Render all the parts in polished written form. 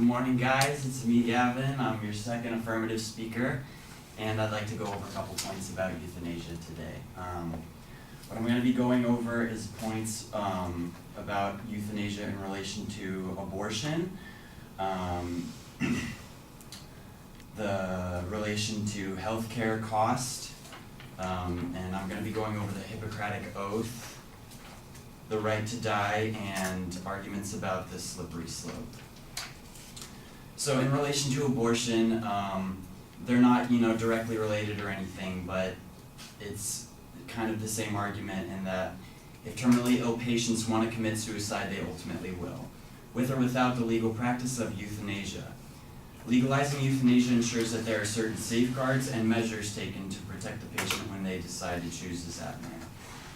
morning, guys. It's me, Gavin. I'm your second affirmative speaker, and I'd like to go over a couple points about euthanasia today. What I'm going to be going over is points about euthanasia in relation to abortion, the relation to healthcare cost, and I'm going to be going over the Hippocratic Oath, the right to die, and arguments about the slippery slope. So in relation to abortion, they're not, directly related or anything, but it's kind of the same argument in that if terminally ill patients want to commit suicide, they ultimately will, with or without the legal practice of euthanasia. Legalizing euthanasia ensures that there are certain safeguards and measures taken to protect the patient when they decide to choose this avenue.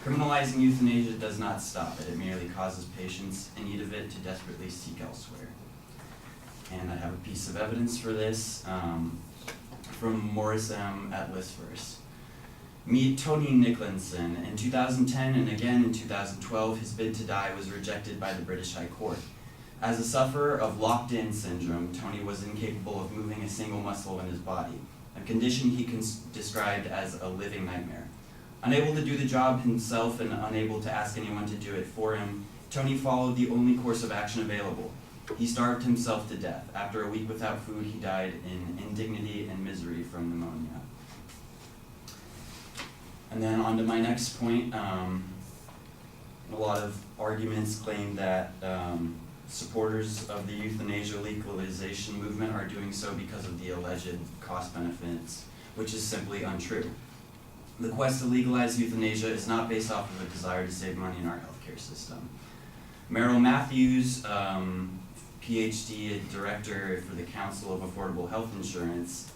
Criminalizing euthanasia does not stop it. It merely causes patients in need of it to desperately seek elsewhere. And I have a piece of evidence for this from Morris M. at Listverse. Meet Tony Nicholson. In 2010 and again in 2012, his bid to die was rejected by the British High Court. As a sufferer of locked-in syndrome, Tony was incapable of moving a single muscle in his body, a condition he described as a living nightmare. Unable to do the job himself and unable to ask anyone to do it for him, Tony followed the only course of action available. He starved himself to death. After a week without food, he died in indignity and misery from pneumonia. And then on to my next point. A lot of arguments claim that supporters of the euthanasia legalization movement are doing so because of the alleged cost benefits, which is simply untrue. The quest to legalize euthanasia is not based off of a desire to save money in our healthcare system. Merrill Matthews, PhD director for the Council of Affordable Health Insurance,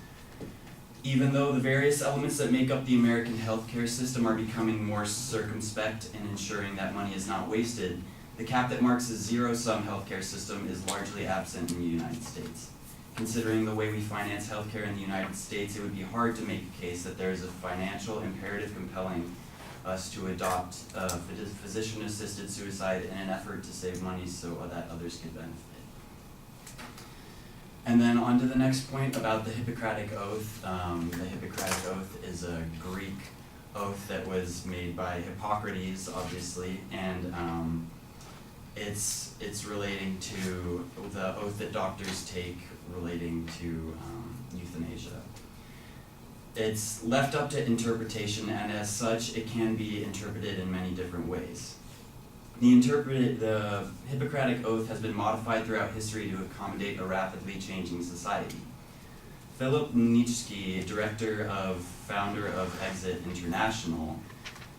even though the various elements that make up the American healthcare system are becoming more circumspect in ensuring that money is not wasted, the cap that marks a zero-sum healthcare system is largely absent in the United States. Considering the way we finance healthcare in the United States, it would be hard to make a case that there is a financial imperative compelling us to adopt physician-assisted suicide in an effort to save money so that others could benefit. And then on to the next point about the Hippocratic Oath. The Hippocratic Oath is a Greek oath that was made by Hippocrates, obviously, and it's relating to the oath that doctors take relating to euthanasia. It's left up to interpretation, and as such, it can be interpreted in many different ways. The Hippocratic Oath has been modified throughout history to accommodate a rapidly changing society. Philip Nitschke, founder of Exit International,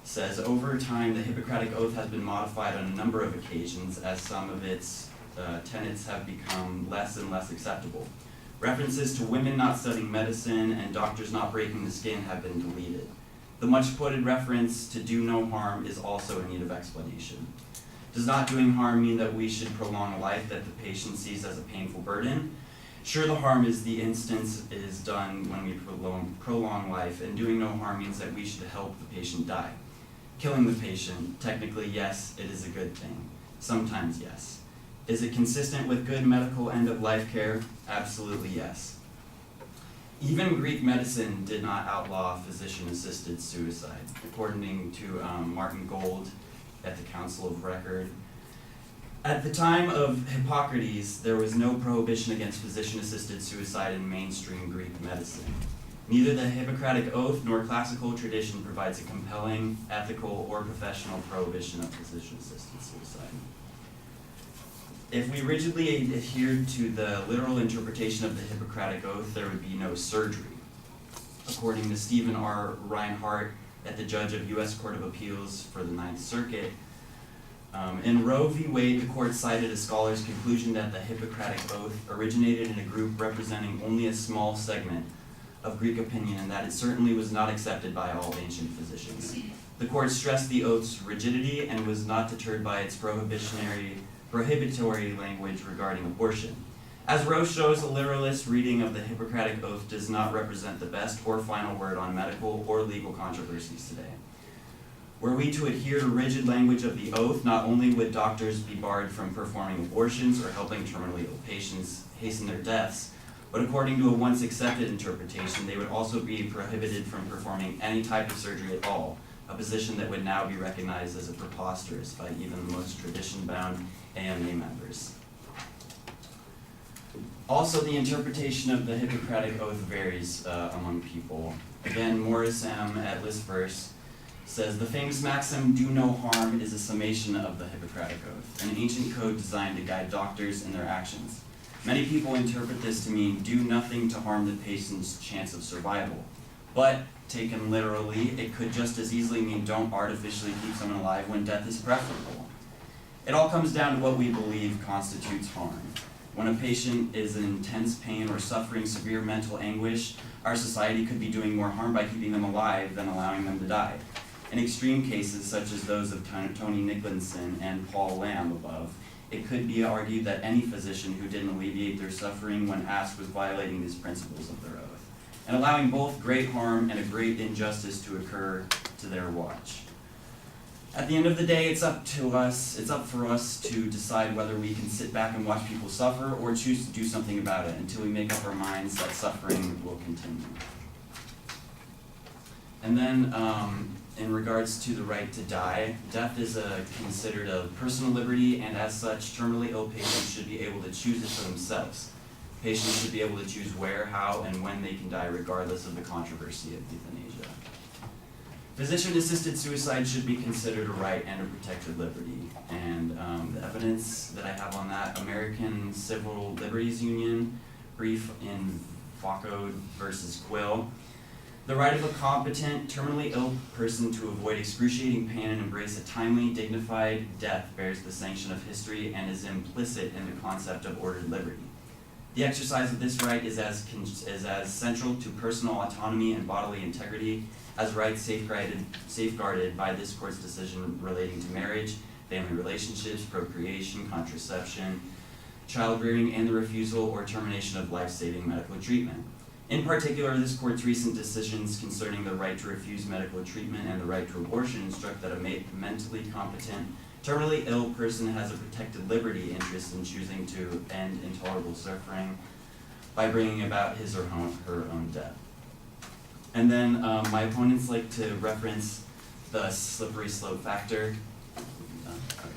says over time the Hippocratic Oath has been modified on a number of occasions as some of its tenets have become less and less acceptable. References to women not studying medicine and doctors not breaking the skin have been deleted. The much quoted reference to do no harm is also in need of explanation. Does not doing harm mean that we should prolong a life that the patient sees as a painful burden? Sure, the harm is the instance is done when we prolong life, and doing no harm means that we should help the patient die. Killing the patient, technically yes, it is a good thing. Sometimes yes. Is it consistent with good medical end-of-life care? Absolutely yes. Even Greek medicine did not outlaw physician-assisted suicide. According to Martin Gold at the Council of Record, at the time of Hippocrates, there was no prohibition against physician-assisted suicide in mainstream Greek medicine. Neither the Hippocratic Oath nor classical tradition provides a compelling, ethical, or professional prohibition of physician-assisted suicide. If we rigidly adhered to the literal interpretation of the Hippocratic Oath, there would be no surgery. According to Stephen R. Reinhart, at the judge of U.S. Court of Appeals for the Ninth Circuit, in Roe v. Wade, the court cited a scholar's conclusion that the Hippocratic Oath originated in a group representing only a small segment of Greek opinion and that it certainly was not accepted by all ancient physicians. The court stressed the oath's rigidity and was not deterred by its prohibitory language regarding abortion. As Roe shows, a literalist reading of the Hippocratic Oath does not represent the best or final word on medical or legal controversies today. Were we to adhere to rigid language of the oath, not only would doctors be barred from performing abortions or helping terminally ill patients hasten their deaths, but according to a once accepted interpretation, they would also be prohibited from performing any type of surgery at all, a position that would now be recognized as a preposterous by even the most tradition-bound AMA members. Also, the interpretation of the Hippocratic Oath varies among people. Again, Morris M. at List Verse says, the famous maxim, do no harm, is a summation of the Hippocratic Oath, an ancient code designed to guide doctors in their actions. Many people interpret this to mean do nothing to harm the patient's chance of survival. But, taken literally, it could just as easily mean don't artificially keep someone alive when death is preferable. It all comes down to what we believe constitutes harm. When a patient is in intense pain or suffering severe mental anguish, our society could be doing more harm by keeping them alive than allowing them to die. In extreme cases, such as those of Tony Nicholson and Paul Lamb above, it could be argued that any physician who didn't alleviate their suffering when asked was violating these principles of their oath, and allowing both great harm and a great injustice to occur to their watch. At the end of the day, it's up for us to decide whether we can sit back and watch people suffer or choose to do something about it until we make up our minds that suffering will continue. And then, in regards to the right to die, death is considered a personal liberty, and as such, terminally ill patients should be able to choose it for themselves. Patients should be able to choose where, how, and when they can die, regardless of the controversy of euthanasia. Physician-assisted suicide should be considered a right and a protected liberty, and the evidence that I have on that, American Civil Liberties Union, brief in Fauco versus Quill. The right of a competent, terminally ill person to avoid excruciating pain and embrace a timely, dignified death bears the sanction of history and is implicit in the concept of ordered liberty. The exercise of this right is as central to personal autonomy and bodily integrity as rights safeguarded by this court's decision relating to marriage, family relationships, procreation, contraception, child rearing, and the refusal or termination of life-saving medical treatment. In particular, this court's recent decisions concerning the right to refuse medical treatment and the right to abortion instruct that a mentally competent, terminally ill person has a protected liberty interest in choosing to end intolerable suffering by bringing about his or her own death. And then my opponents like to reference the slippery slope factor. Okay.